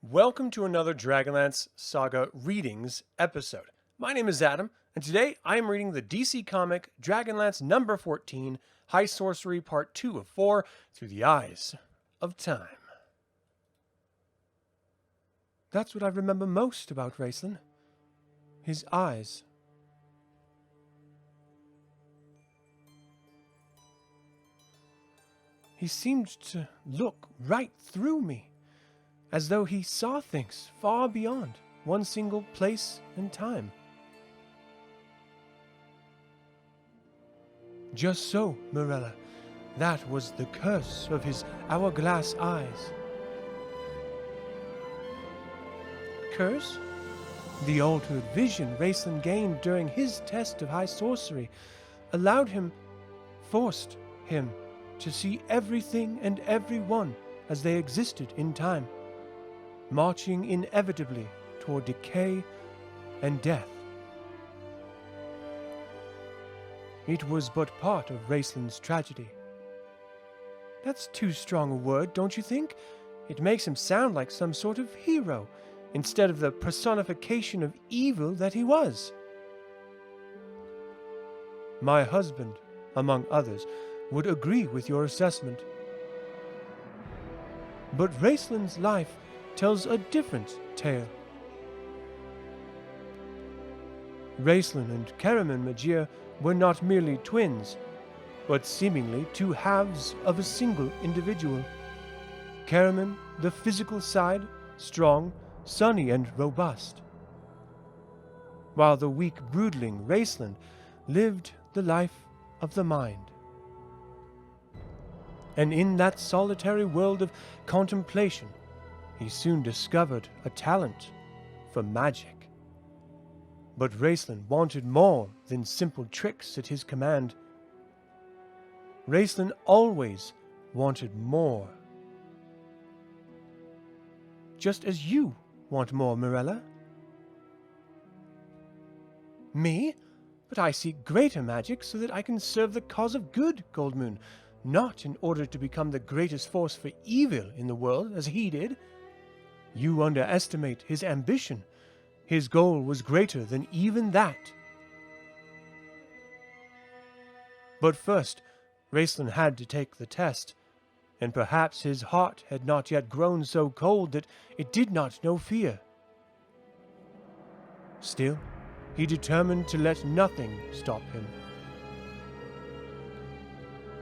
Welcome to another Dragonlance Saga Readings episode. My name is Adam, and today I am reading the DC comic Dragonlance number 14, High Sorcery Part 2 of 4, Through the Eyes of Time. That's what I remember most about Raistlin. His eyes. He seemed to look right through me, as though he saw things far beyond one single place and time. Just so, Myrella. That was the curse of his hourglass eyes. Curse? The altered vision Raistlin gained during his test of high sorcery forced him to see everything and everyone as they existed in time, marching inevitably toward decay and death. It was but part of Raistlin's tragedy. That's too strong a word, don't you think? It makes him sound like some sort of hero, instead of the personification of evil that he was. My husband, among others, would agree with your assessment. But Raistlin's life tells a different tale. Raistlin and Karaman Majir were not merely twins, but seemingly two halves of a single individual. Karaman, the physical side, strong, sunny, and robust, while the weak, brooding Raistlin lived the life of the mind. And in that solitary world of contemplation, he soon discovered a talent for magic. But Raistlin wanted more than simple tricks at his command. Raistlin always wanted more. Just as you want more, Myrella. Me? But I seek greater magic so that I can serve the cause of good, Goldmoon, not in order to become the greatest force for evil in the world, as he did. You underestimate his ambition. His goal was greater than even that. But first, Raistlin had to take the test, and perhaps his heart had not yet grown so cold that it did not know fear. Still, he determined to let nothing stop him.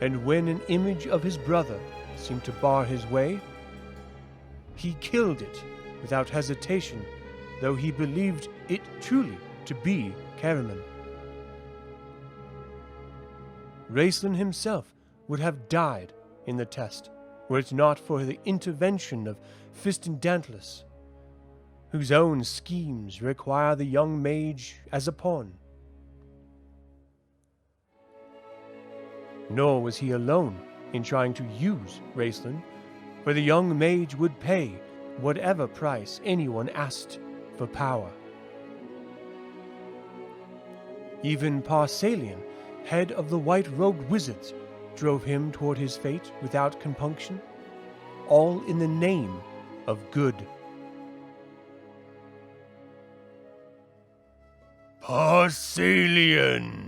And when an image of his brother seemed to bar his way, he killed it without hesitation, though he believed it truly to be Karaman. Raistlin himself would have died in the test, were it not for the intervention of Fistendantlis, whose own schemes require the young mage as a pawn. Nor was he alone in trying to use Raistlin, for the young mage would pay whatever price anyone asked for power. Even Parsalian, head of the White Robe wizards, drove him toward his fate without compunction, all in the name of good. Parsalian!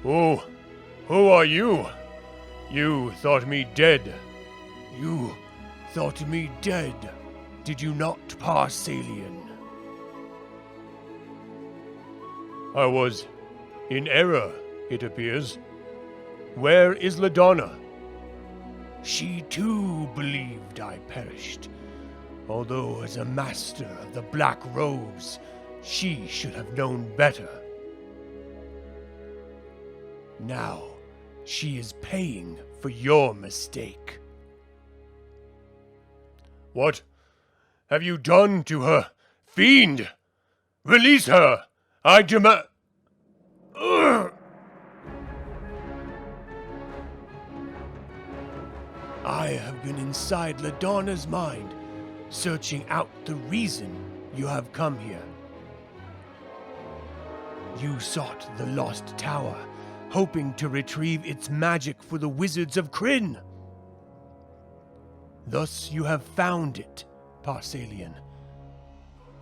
Who are you? You thought me dead. You thought me dead, did you not, Parsalian? I was in error, it appears. Where is LaDonna? She too believed I perished, although as a master of the Black Robes, she should have known better. Now, she is paying for your mistake. What have you done to her, fiend? Release her! I demand... I have been inside LaDonna's mind, searching out the reason you have come here. You sought the lost tower, hoping to retrieve its magic for the wizards of Krynn. Thus you have found it, Parsalian.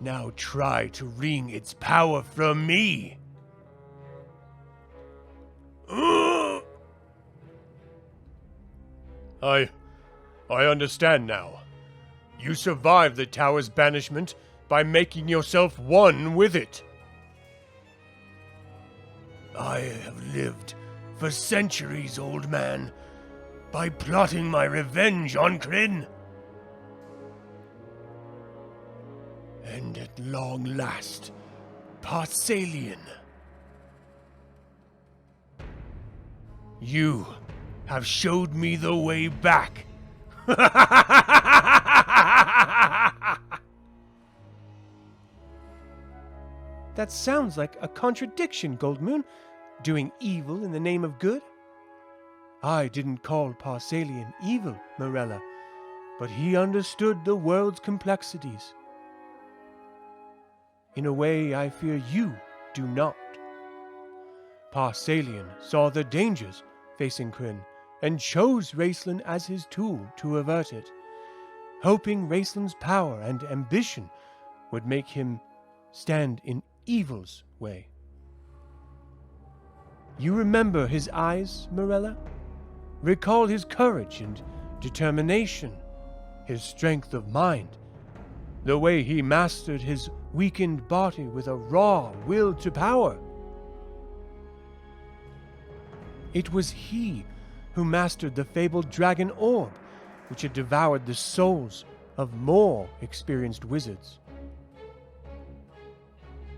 Now try to wring its power from me. I understand now. You survived the tower's banishment by making yourself one with it. I have lived for centuries, old man, by plotting my revenge on Krynn. And at long last, Parsalian, you have showed me the way back. That sounds like a contradiction, Goldmoon. Doing evil in the name of good? I didn't call Parsalian evil, Myrella, but he understood the world's complexities. In a way I fear you do not. Parsalian saw the dangers facing Krynn and chose Raistlin as his tool to avert it, hoping Raistlin's power and ambition would make him stand in evil's way. You remember his eyes, Myrella? Recall his courage and determination, his strength of mind, the way he mastered his weakened body with a raw will to power. It was he who mastered the fabled dragon orb, which had devoured the souls of more experienced wizards.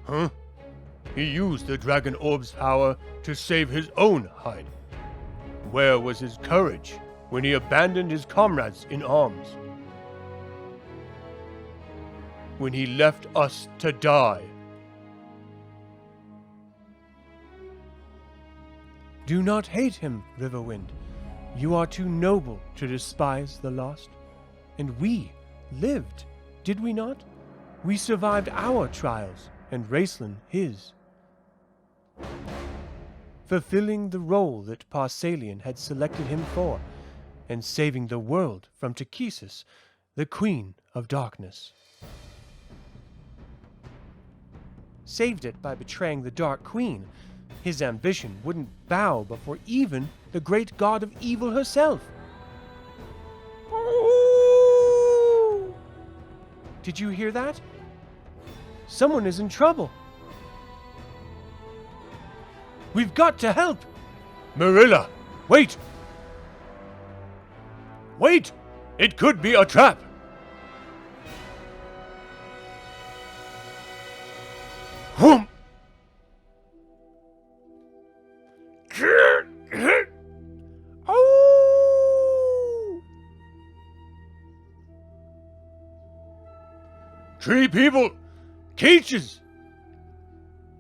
Huh? He used the dragon orb's power to save his own hide. Where was his courage when he abandoned his comrades in arms? When he left us to die? Do not hate him, Riverwind. You are too noble to despise the lost. And we lived, did we not? We survived our trials, and Raistlin his. Fulfilling the role that Parsalian had selected him for, and saving the world from Takesis, the Queen of Darkness. Saved it by betraying the Dark Queen. His ambition wouldn't bow before even the great god of evil herself. Ooh! Did you hear that? Someone is in trouble. We've got to help! Myrella, wait! Wait! It could be a trap! Whom? Oh! Tree people! Cages!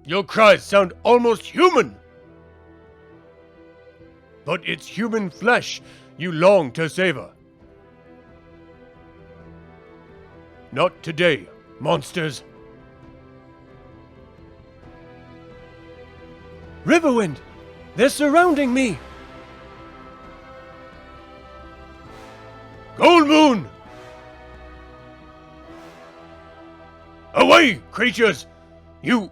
Your cries sound almost human! But it's human flesh you long to savor. Not today, monsters. Riverwind! They're surrounding me! Goldmoon! Away, creatures! You...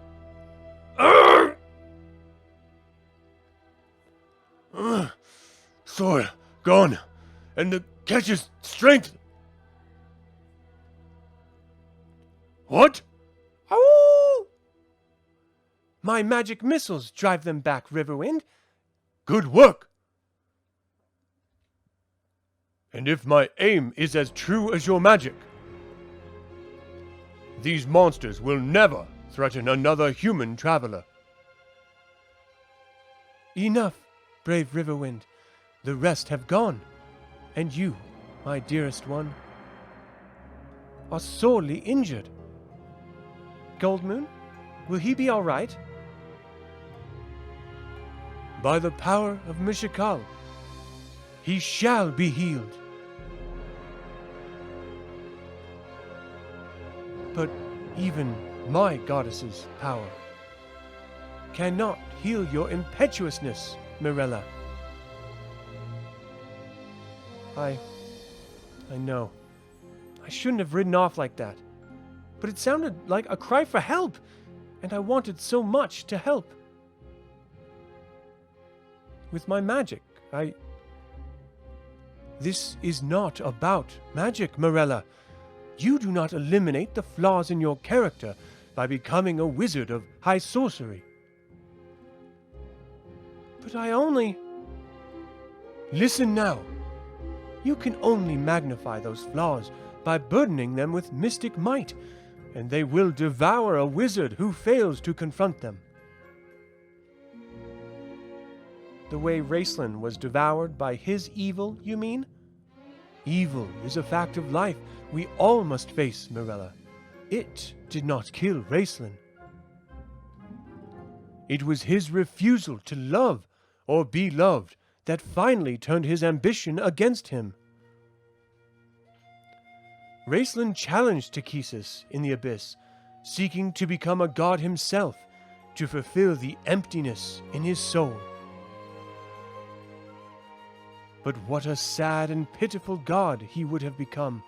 Sword gone, and the catch's strength. What? Oh! My magic missiles drive them back, Riverwind. Good work. And if my aim is as true as your magic, these monsters will never threaten another human traveler. Enough, brave Riverwind. The rest have gone, and you, my dearest one, are sorely injured. Goldmoon, will he be all right? By the power of Mishkin, he shall be healed. But even my goddess's power cannot heal your impetuousness, Myrella. I know. I shouldn't have ridden off like that. But it sounded like a cry for help, and I wanted so much to help. With my magic, This is not about magic, Myrella. You do not eliminate the flaws in your character by becoming a wizard of high sorcery. But I only... Listen now. You can only magnify those flaws by burdening them with mystic might, and they will devour a wizard who fails to confront them. The way Raistlin was devoured by his evil, you mean? Evil is a fact of life we all must face, Myrella. It did not kill Raistlin. It was his refusal to love or be loved that finally turned his ambition against him. Raistlin challenged Takesis in the abyss, seeking to become a god himself, to fulfill the emptiness in his soul. But what a sad and pitiful god he would have become.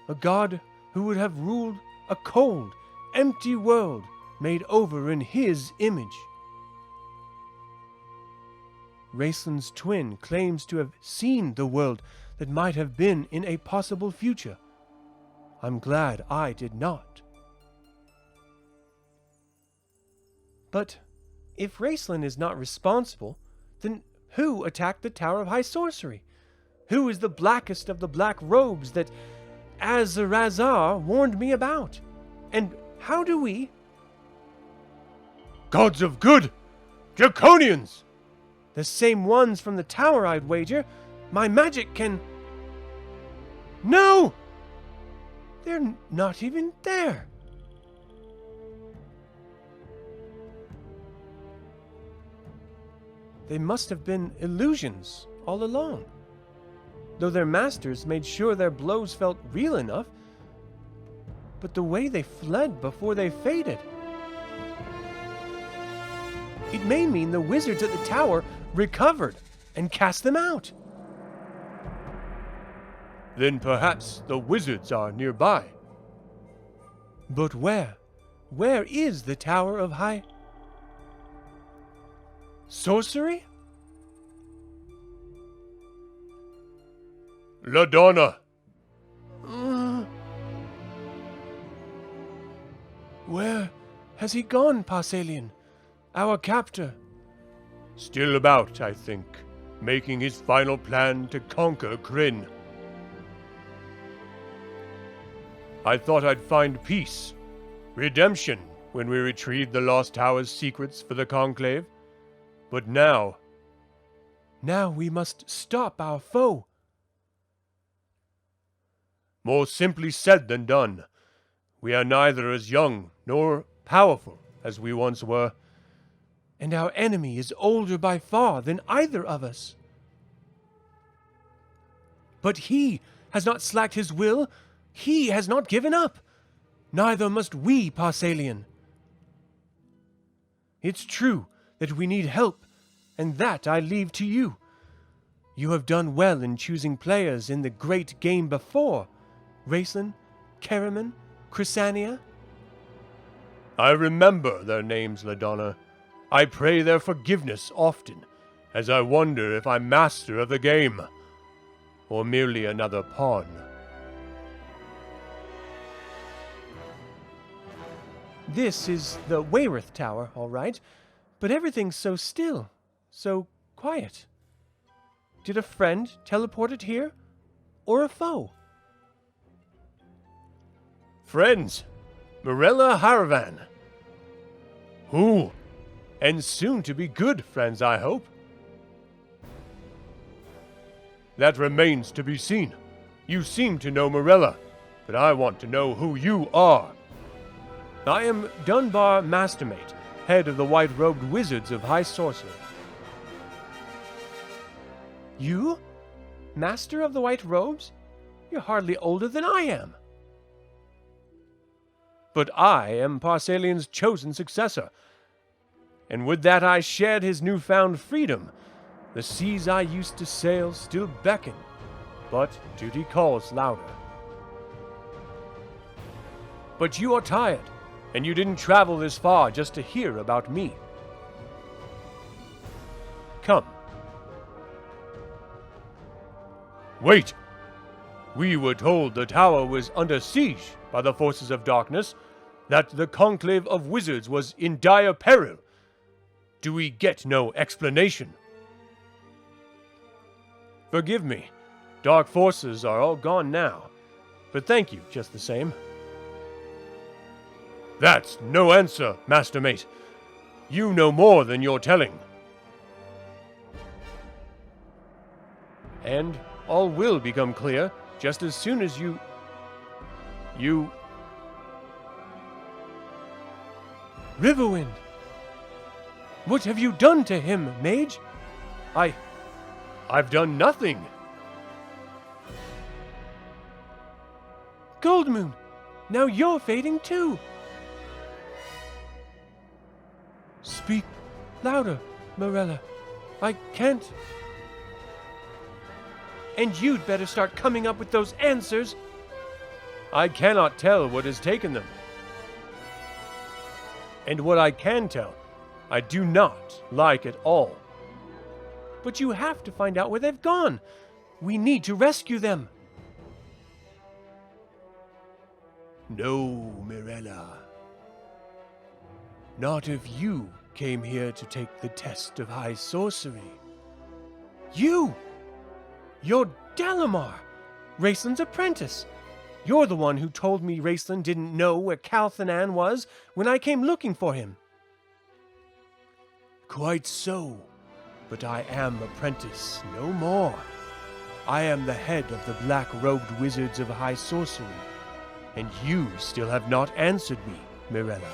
A god who would have ruled a cold, empty world made over in his image. Raistlin's twin claims to have seen the world that might have been in a possible future. I'm glad I did not. But if Raistlin is not responsible, then who attacked the Tower of High Sorcery? Who is the blackest of the black robes that Azarazar warned me about? And how do we... Gods of good! Draconians! The same ones from the tower, I'd wager. My magic can... No! They're not even there. They must have been illusions all along. Though their masters made sure their blows felt real enough. But the way they fled before they faded... It may mean the wizards at the tower recovered and cast them out. Then perhaps the wizards are nearby. But where? Where is the Tower of High... Sorcery? LaDonna! Where has he gone, Parsalian? Our captor? Still about, I think, making his final plan to conquer Krynn. I thought I'd find peace, redemption, when we retrieved the Lost Tower's secrets for the Conclave. But now we must stop our foe. More simply said than done. We are neither as young nor powerful as we once were. And our enemy is older by far than either of us. But he has not slacked his will. He has not given up. Neither must we, Parsalian. It's true that we need help, and that I leave to you. You have done well in choosing players in the great game before. Raistlin, Karaman, Chrysania. I remember their names, LaDonna. I pray their forgiveness often, as I wonder if I'm master of the game, or merely another pawn. This is the Wayreth Tower, all right, but everything's so still, so quiet. Did a friend teleport it here, or a foe? Friends, Myrella Haravan. Who? And soon to be good friends, I hope. That remains to be seen. You seem to know Myrella, but I want to know who you are. I am Dunbar Mastermate, head of the white-robed wizards of high sorcery. You? Master of the white robes? You're hardly older than I am. But I am Parsalian's chosen successor. and would that I shared his newfound freedom. The seas I used to sail still beckon, but duty calls louder. But you are tired, and you didn't travel this far just to hear about me. Come. Wait! We were told the tower was under siege by the forces of darkness, that the conclave of wizards was in dire peril. Do we get no explanation? Forgive me. Dark forces are all gone now, but thank you just the same. That's no answer, Mastermate. You know more than you're telling. And all will become clear just as soon as you... Riverwind! What have you done to him, mage? I've done nothing. Goldmoon! Now you're fading too! Speak louder, Myrella. I can't... And you'd better start coming up with those answers. I cannot tell what has taken them. And what I can tell, I do not like at all. But you have to find out where they've gone. We need to rescue them. No, Myrella. Not if you came here to take the test of high sorcery. You! You're Dalamar, Raceland's apprentice. You're the one who told me Raceland didn't know where Calthanan was when I came looking for him. Quite so, but I am apprentice no more. I am the head of the black-robed wizards of high sorcery, and you still have not answered me, Myrella.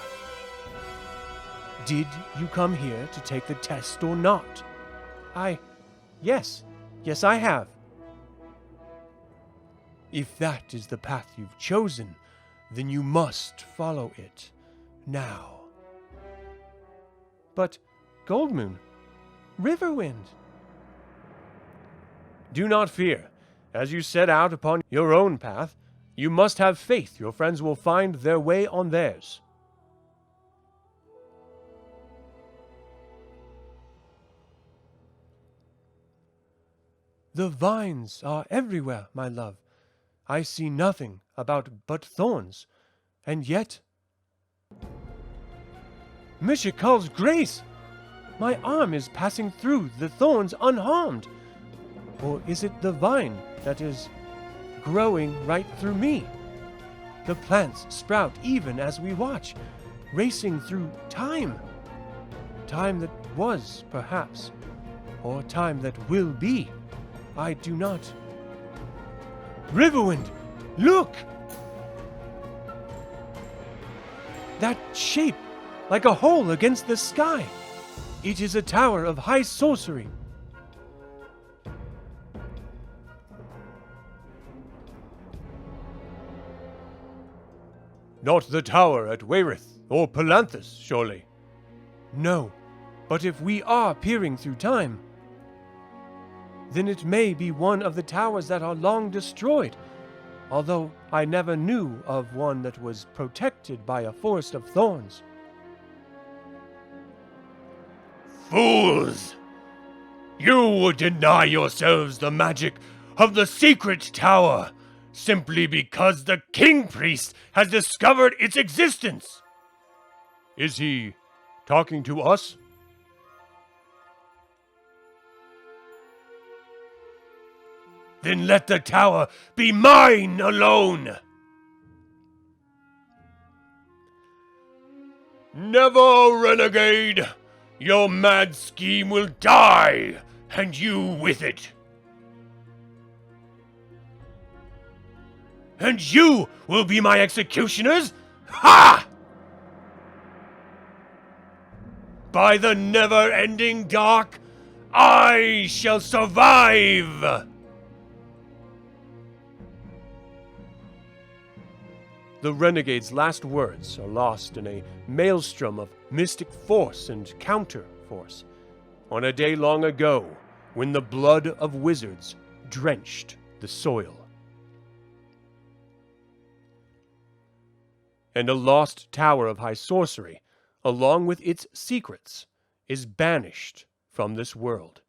Did you come here to take the test or not? Yes, I have. If that is the path you've chosen, then you must follow it, now. But, Goldmoon, Riverwind... Do not fear. As you set out upon your own path, you must have faith your friends will find their way on theirs. The vines are everywhere, my love. I see nothing about but thorns, and yet... Mishikal's grace! My arm is passing through the thorns unharmed. Or is it the vine that is growing right through me? The plants sprout even as we watch, racing through time. Time that was, perhaps, or time that will be. I do not... Riverwind, look! That shape, like a hole against the sky. It is a tower of high sorcery. Not the tower at Wayreth or Palanthus, surely? No, but if we are peering through time, then it may be one of the towers that are long destroyed, although I never knew of one that was protected by a forest of thorns. Fools! You would deny yourselves the magic of the secret tower simply because the king priest has discovered its existence. Is he talking to us? Then let the tower be mine alone! Never, renegade! Your mad scheme will die, and you with it. And you will be my executioners? Ha! By the never-ending dark, I shall survive! The renegade's last words are lost in a maelstrom of mystic force and counter force, on a day long ago when the blood of wizards drenched the soil. And a lost tower of high sorcery, along with its secrets, is banished from this world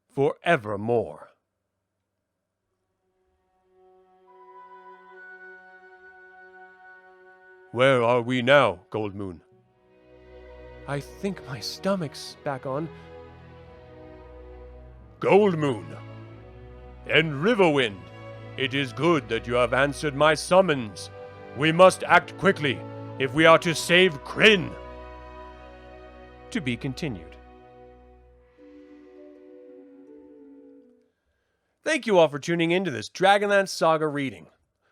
forevermore. Where are we now, Gold Moon? I think my stomach's back on. Gold Moon and Riverwind, it is good that you have answered my summons. We must act quickly if we are to save Krynn. To be continued. Thank you all for tuning in to this Dragonlance Saga reading.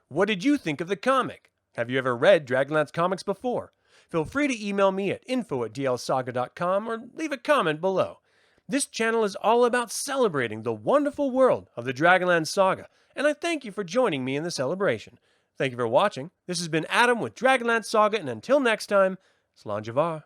What did you think of the comic? Have you ever read Dragonlance comics before? Feel free to email me at info@dlsaga.com or leave a comment below. This channel is all about celebrating the wonderful world of the Dragonlance Saga, and I thank you for joining me in the celebration. Thank you for watching. This has been Adam with Dragonlance Saga, and until next time, Slanjavar.